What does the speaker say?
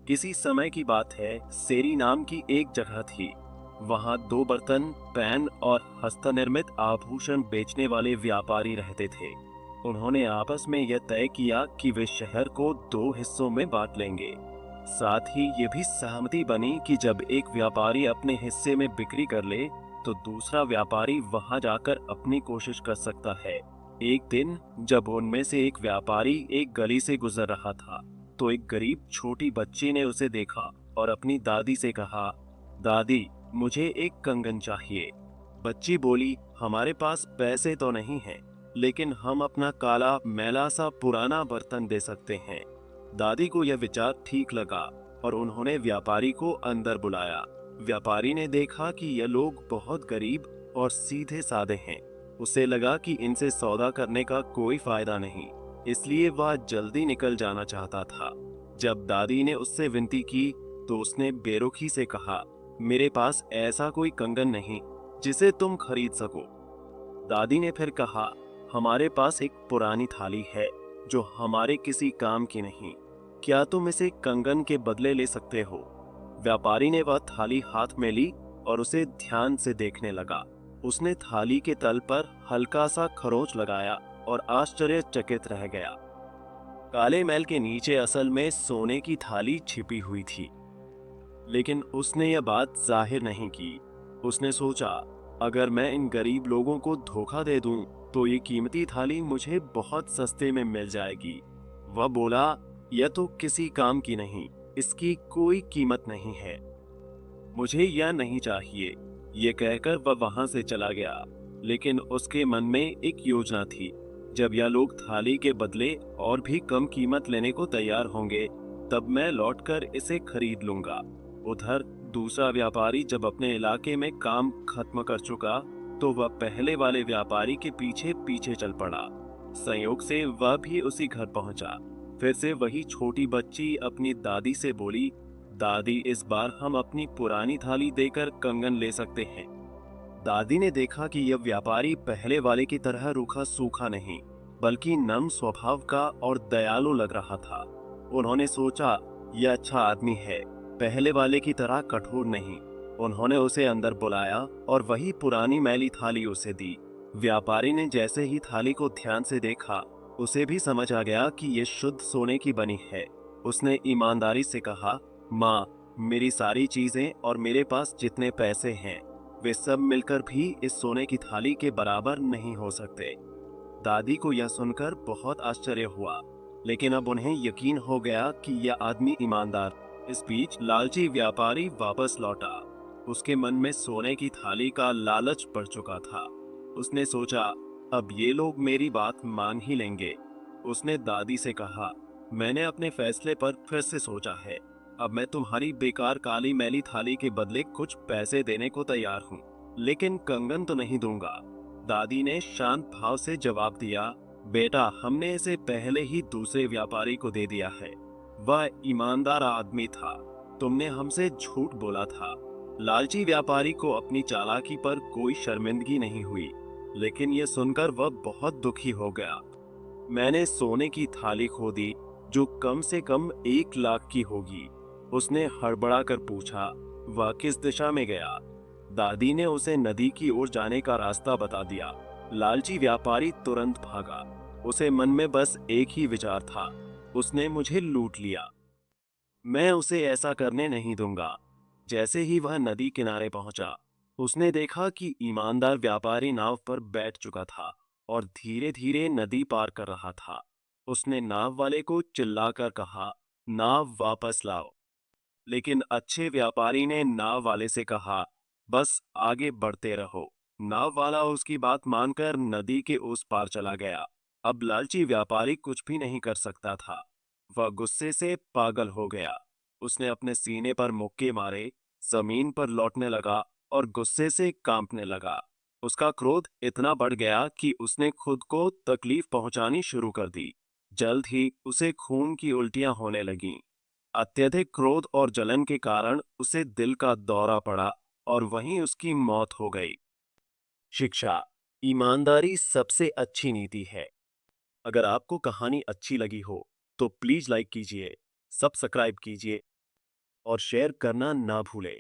किसी समय की बात है, सेरी नाम की एक जगह थी। वहां दो बर्तन, पैन और हस्तनिर्मित आभूषण बेचने वाले व्यापारी रहते थे। उन्होंने आपस में यह तय किया कि वे शहर को दो हिस्सों में बांट लेंगे। साथ ही ये भी सहमति बनी कि जब एक व्यापारी अपने हिस्से में बिक्री कर ले, तो दूसरा व्यापारी वहां जाकर अपनी कोशिश कर सकता है। एक दिन जब उनमें से एक व्यापारी एक गली से गुजर रहा था, तो एक गरीब छोटी बच्ची ने उसे देखा और अपनी दादी से कहा, दादी, मुझे एक कंगन चाहिए। बच्ची बोली, हमारे पास पैसे तो नहीं हैं, लेकिन हम अपना काला मैला सा पुराना बर्तन दे सकते हैं। दादी को यह विचार ठीक लगा और उन्होंने व्यापारी को अंदर बुलाया। व्यापारी ने देखा कि यह लोग बहुत गरीब और सीधे साधे हैं। उसे लगा कि इनसे सौदा करने का कोई फायदा नहीं, इसलिए वह जल्दी निकल जाना चाहता था। जब दादी ने उससे विनती की, तो उसने बेरुखी से कहा, मेरे पास ऐसा कोई कंगन नहीं जिसे तुम खरीद सको। दादी ने फिर कहा, हमारे पास एक पुरानी थाली है जो हमारे किसी काम की नहीं। क्या तुम इसे कंगन के बदले ले सकते हो? व्यापारी ने वह थाली हाथ में ली और उसे ध्यान से देखने लगा। उसने थाली के तल पर हल्का सा खरोंच लगाया और आश्चर्यचकित रह गया। काले मैल के नीचे असल में सोने की थाली छिपी हुई थी। लेकिन उसने यह बात जाहिर नहीं की। उसने सोचा, अगर मैं इन गरीब लोगों को धोखा दे दूं, तो ये कीमती थाली मुझे बहुत सस्ते में मिल जाएगी। वह बोला, यह तो किसी काम की नहीं, इसकी कोई कीमत नहीं है, मुझे यह नहीं चाहिए। ये कहकर वह वहां से चला गया। लेकिन उसके मन में एक योजना थी। जब यह लोग थाली के बदले और भी कम कीमत लेने को तैयार होंगे, तब मैं लौटकर इसे खरीद लूंगा। उधर दूसरा व्यापारी जब अपने इलाके में काम खत्म कर चुका, तो वह पहले वाले व्यापारी के पीछे पीछे चल पड़ा। संयोग से वह भी उसी घर पहुंचा। फिर से वही छोटी बच्ची अपनी दादी से बोली, दादी, इस बार हम अपनी पुरानी थाली देकर कंगन ले सकते हैं। दादी ने देखा कि यह व्यापारी पहले वाले की तरह रूखा सूखा नहीं, बल्कि नम स्वभाव का और दयालु लग रहा था। उन्होंने सोचा, यह अच्छा आदमी है, पहले वाले की तरह कठोर नहीं। उन्होंने उसे अंदर बुलाया और वही पुरानी मैली थाली उसे दी। व्यापारी ने जैसे ही थाली को ध्यान से देखा, उसे भी समझ आ गया कि यह शुद्ध सोने की बनी है। उसने ईमानदारी से कहा, माँ, मेरी सारी चीजें और मेरे पास जितने पैसे हैं, वे सब मिलकर भी इस सोने की थाली के बराबर नहीं हो सकते। दादी को यह सुनकर बहुत आश्चर्य हुआ, लेकिन अब उन्हें यकीन हो गया कि यह आदमी ईमानदार। इस बीच लालची व्यापारी वापस लौटा। उसके मन में सोने की थाली का लालच बढ़ चुका था। उसने सोचा, अब ये लोग मेरी बात मान ही लेंगे। उसने दादी से कहा, मैंने अपने फैसले पर फिर से सोचा है। अब मैं तुम्हारी बेकार काली मैली थाली के बदले कुछ पैसे देने को तैयार हूँ, लेकिन कंगन तो नहीं दूंगा। दादी ने शांत भाव से जवाब दिया, बेटा, हमने इसे पहले ही दूसरे व्यापारी को दे दिया है। वह ईमानदार आदमी था, तुमने हमसे झूठ बोला था। लालची व्यापारी को अपनी चालाकी पर कोई शर्मिंदगी नहीं हुई, लेकिन यह सुनकर वह बहुत दुखी हो गया। मैंने सोने की थाली खो दी, जो कम से कम 1 लाख की होगी। उसने हड़बड़ा कर पूछा, वह किस दिशा में गया? दादी ने उसे नदी की ओर जाने का रास्ता बता दिया। लालची व्यापारी तुरंत भागा। उसे मन में बस एक ही विचार था, उसने मुझे लूट लिया। मैं उसे ऐसा करने नहीं दूंगा। जैसे ही वह नदी किनारे पहुंचा, उसने देखा कि ईमानदार व्यापारी नाव पर बैठ चुका था और धीरे धीरे नदी पार कर रहा था। उसने नाव वाले को चिल्लाकर कहा, नाव वापस लाओ। लेकिन अच्छे व्यापारी ने नाव वाले से कहा, बस आगे बढ़ते रहो। नाव वाला उसकी बात मानकर नदी के उस पार चला गया। अब लालची व्यापारी कुछ भी नहीं कर सकता था। वह गुस्से से पागल हो गया। उसने अपने सीने पर मुक्के मारे, जमीन पर लौटने लगा और गुस्से से कांपने लगा। उसका क्रोध इतना बढ़ गया कि उसने खुद को तकलीफ पहुंचानी शुरू कर दी। जल्द ही उसे खून की उल्टियां होने लगीं। अत्यधिक क्रोध और जलन के कारण उसे दिल का दौरा पड़ा और वहीं उसकी मौत हो गई। शिक्षा, ईमानदारी सबसे अच्छी नीति है। अगर आपको कहानी अच्छी लगी हो, तो प्लीज लाइक कीजिए, सब्सक्राइब कीजिए और शेयर करना ना भूलें।